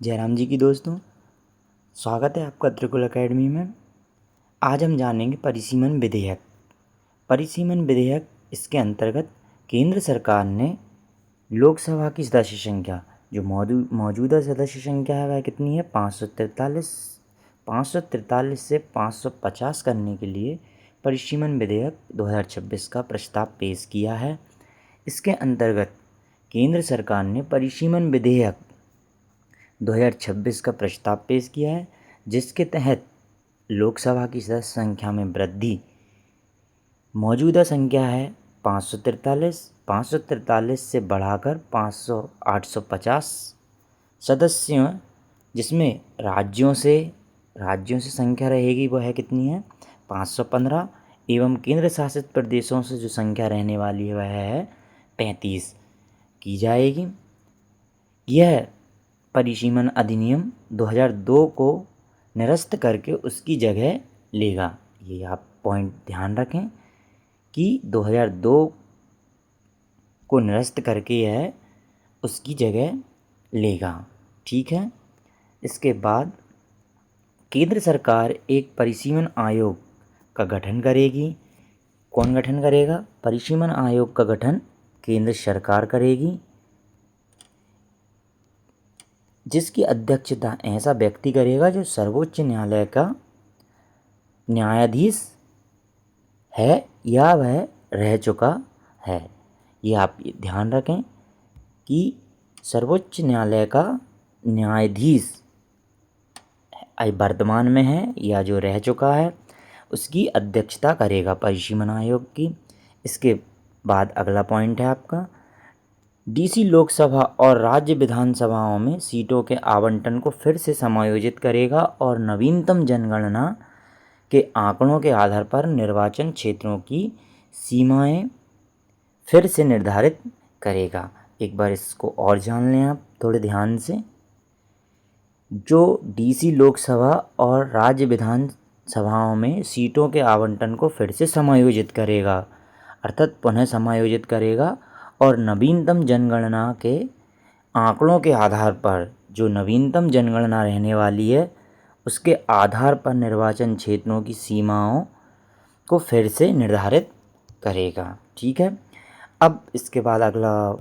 जयराम जी की दोस्तों, स्वागत है आपका त्रिकुल एकेडमी में। आज हम जानेंगे परिसीमन विधेयक। परिसीमन विधेयक इसके अंतर्गत केंद्र सरकार ने लोकसभा की सदस्य संख्या, जो मौजूदा सदस्य संख्या है वह कितनी है, 543 से 550 करने के लिए परिसीमन विधेयक 2026 का प्रस्ताव पेश किया है। इसके अंतर्गत केंद्र सरकार ने परिसीमन विधेयक 2026 का प्रस्ताव पेश किया है, जिसके तहत लोकसभा की सदस्य संख्या में वृद्धि मौजूदा संख्या है 543 से बढ़ाकर 850 सदस्य, जिसमें राज्यों से संख्या रहेगी वह है कितनी है, 515, एवं केंद्र शासित प्रदेशों से जो संख्या रहने वाली है वह है 35 की जाएगी। यह परिसीमन अधिनियम 2002 को निरस्त करके उसकी जगह लेगा। ये आप पॉइंट ध्यान रखें कि 2002 को निरस्त करके यह उसकी जगह लेगा। ठीक है। इसके बाद केंद्र सरकार एक परिसीमन आयोग का गठन करेगी। कौन गठन करेगा? परिसीमन आयोग का गठन केंद्र सरकार करेगी, जिसकी अध्यक्षता ऐसा व्यक्ति करेगा जो सर्वोच्च न्यायालय का न्यायाधीश है या वह रह चुका है। ये आप ध्यान रखें कि सर्वोच्च न्यायालय का न्यायाधीश वर्तमान में है या जो रह चुका है, उसकी अध्यक्षता करेगा परिसीमन आयोग की। इसके बाद अगला पॉइंट है आपका, डीसी लोकसभा और राज्य विधानसभाओं में सीटों के आवंटन को फिर से समायोजित करेगा और नवीनतम जनगणना के आंकड़ों के आधार पर निर्वाचन क्षेत्रों की सीमाएं फिर से निर्धारित करेगा। एक बार इसको और जान लें आप थोड़े ध्यान से। जो डीसी लोकसभा और राज्य विधानसभाओं में सीटों के आवंटन को फिर से समायोजित करेगा, अर्थात पुनः समायोजित करेगा, और नवीनतम जनगणना के आंकड़ों के आधार पर, जो नवीनतम जनगणना रहने वाली है उसके आधार पर निर्वाचन क्षेत्रों की सीमाओं को फिर से निर्धारित करेगा। ठीक है। अब इसके बाद अगला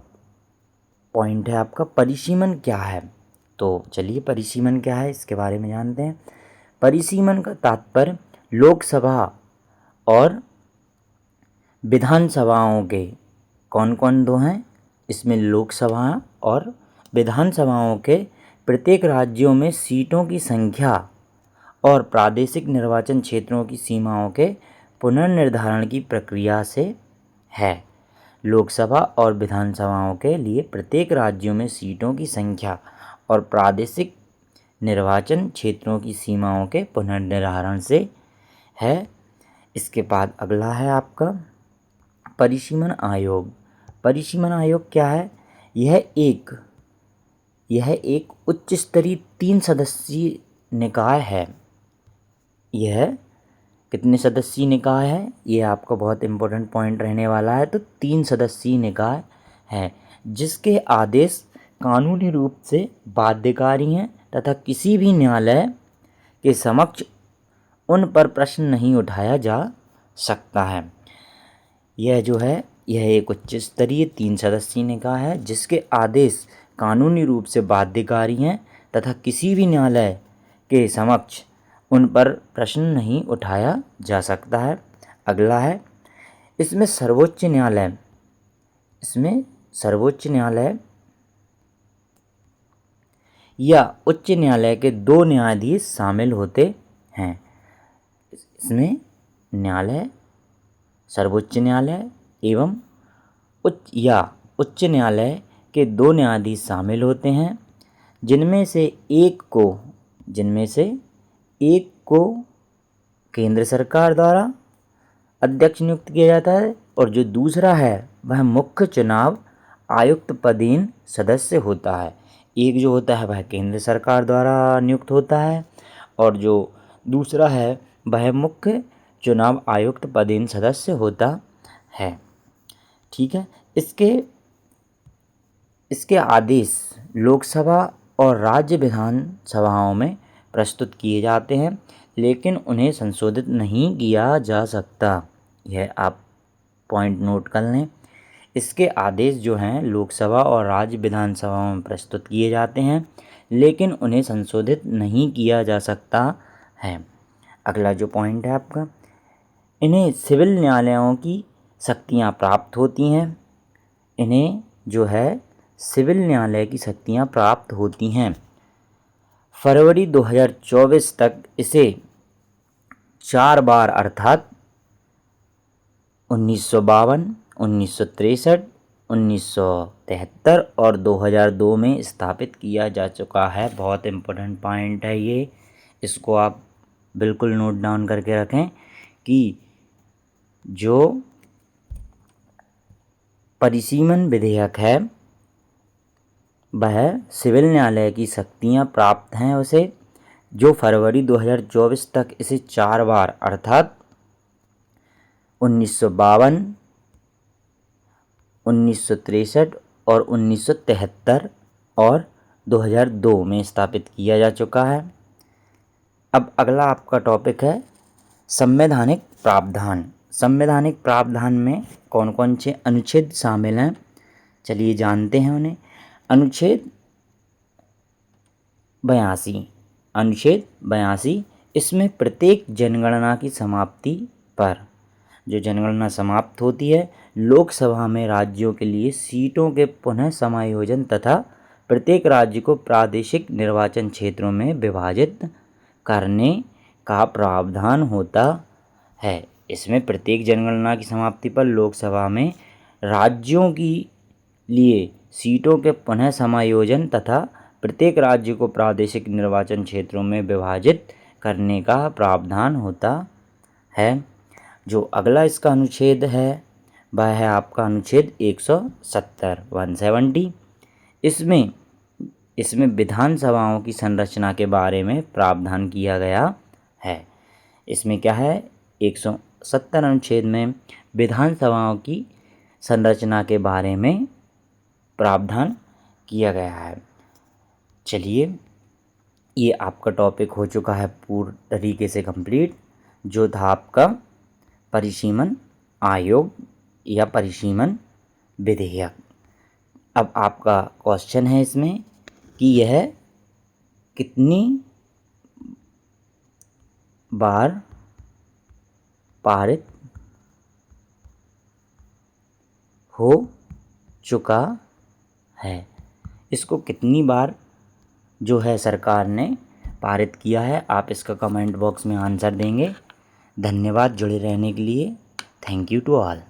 पॉइंट है आपका, परिसीमन क्या है। तो चलिए परिसीमन क्या है इसके बारे में जानते हैं। परिसीमन का तात्पर्य लोकसभा और विधानसभाओं के कौन कौन दो हैं, इसमें लोकसभा और विधानसभाओं के प्रत्येक राज्यों में सीटों की संख्या और प्रादेशिक निर्वाचन क्षेत्रों की सीमाओं के पुनर्निर्धारण की प्रक्रिया से है। लोकसभा और विधानसभाओं के लिए प्रत्येक राज्यों में सीटों की संख्या और प्रादेशिक निर्वाचन क्षेत्रों की सीमाओं के पुनर्निर्धारण से है। इसके बाद अगला है आपका परिसीमन आयोग। परिसीमन आयोग क्या है? यह एक उच्च स्तरीय 3 सदस्यीय निकाय है। यह कितने सदस्यीय निकाय है? ये आपका बहुत इम्पोर्टेंट पॉइंट रहने वाला है। तो 3 सदस्यीय निकाय है, जिसके आदेश कानूनी रूप से बाध्यकारी हैं तथा किसी भी न्यायालय के समक्ष उन पर प्रश्न नहीं उठाया जा सकता है। यह एक उच्च स्तरीय 3 सदस्यीय निकाय है, जिसके आदेश कानूनी रूप से बाध्यकारी हैं तथा किसी भी न्यायालय के समक्ष उन पर प्रश्न नहीं उठाया जा सकता है। अगला है, इसमें सर्वोच्च न्यायालय या उच्च न्यायालय के 2 न्यायाधीश शामिल होते हैं। इसमें सर्वोच्च न्यायालय एवं उच्च न्यायालय के 2 न्यायाधीश शामिल होते हैं, जिनमें से एक को केंद्र सरकार द्वारा अध्यक्ष नियुक्त किया जाता है, और जो दूसरा है वह मुख्य चुनाव आयुक्त पदेन सदस्य होता है। एक जो होता है वह केंद्र सरकार द्वारा नियुक्त होता है, और जो दूसरा है वह मुख्य चुनाव आयुक्त पदेन सदस्य होता है। ठीक है। इसके आदेश लोकसभा और राज्य विधानसभाओं में प्रस्तुत किए जाते हैं, लेकिन उन्हें संशोधित नहीं किया जा सकता। यह आप पॉइंट नोट कर लें। इसके आदेश जो हैं लोकसभा और राज्य विधानसभाओं में प्रस्तुत किए जाते हैं, लेकिन उन्हें संशोधित नहीं किया जा सकता है। अगला जो पॉइंट है आपका, इन्हें सिविल न्यायालयों की शक्तियाँ प्राप्त होती हैं। इन्हें जो है सिविल न्यायालय की शक्तियाँ प्राप्त होती हैं। फरवरी 2024 तक इसे 4 बार अर्थात 1952, 1963, 1973 और 2002 में स्थापित किया जा चुका है। बहुत इम्पोर्टेंट पॉइंट है ये, इसको आप बिल्कुल नोट डाउन करके रखें कि जो परिसीमन विधेयक है वह सिविल न्यायालय की शक्तियाँ प्राप्त हैं उसे, जो फरवरी 2024 तक इसे 4 बार अर्थात 1952, 1963 और 1973 और 2002 में स्थापित किया जा चुका है। अब अगला आपका टॉपिक है संवैधानिक प्रावधान। संवैधानिक प्रावधान में कौन कौन से अनुच्छेद शामिल हैं, चलिए जानते हैं उन्हें। अनुच्छेद 82, इसमें प्रत्येक जनगणना की समाप्ति पर, जो जनगणना समाप्त होती है, लोकसभा में राज्यों के लिए सीटों के पुनः समायोजन तथा प्रत्येक राज्य को प्रादेशिक निर्वाचन क्षेत्रों में विभाजित करने का प्रावधान होता है। इसमें प्रत्येक जनगणना की समाप्ति पर लोकसभा में राज्यों के लिए सीटों के पुनः समायोजन तथा प्रत्येक राज्य को प्रादेशिक निर्वाचन क्षेत्रों में विभाजित करने का प्रावधान होता है। जो अगला इसका अनुच्छेद है वह है आपका अनुच्छेद 170। इसमें विधानसभाओं की संरचना के बारे में प्रावधान किया गया है। इसमें क्या है, 170 अनुच्छेद में विधानसभाओं की संरचना के बारे में प्रावधान किया गया है। चलिए, ये आपका टॉपिक हो चुका है पूर्ण तरीके से कंप्लीट, जो था आपका परिसीमन आयोग या परिसीमन विधेयक। अब आपका क्वेश्चन है इसमें कि यह कितनी बार पारित हो चुका है, इसको कितनी बार जो है सरकार ने पारित किया है। आप इसका कमेंट बॉक्स में आंसर देंगे। धन्यवाद जुड़े रहने के लिए। Thank you to all.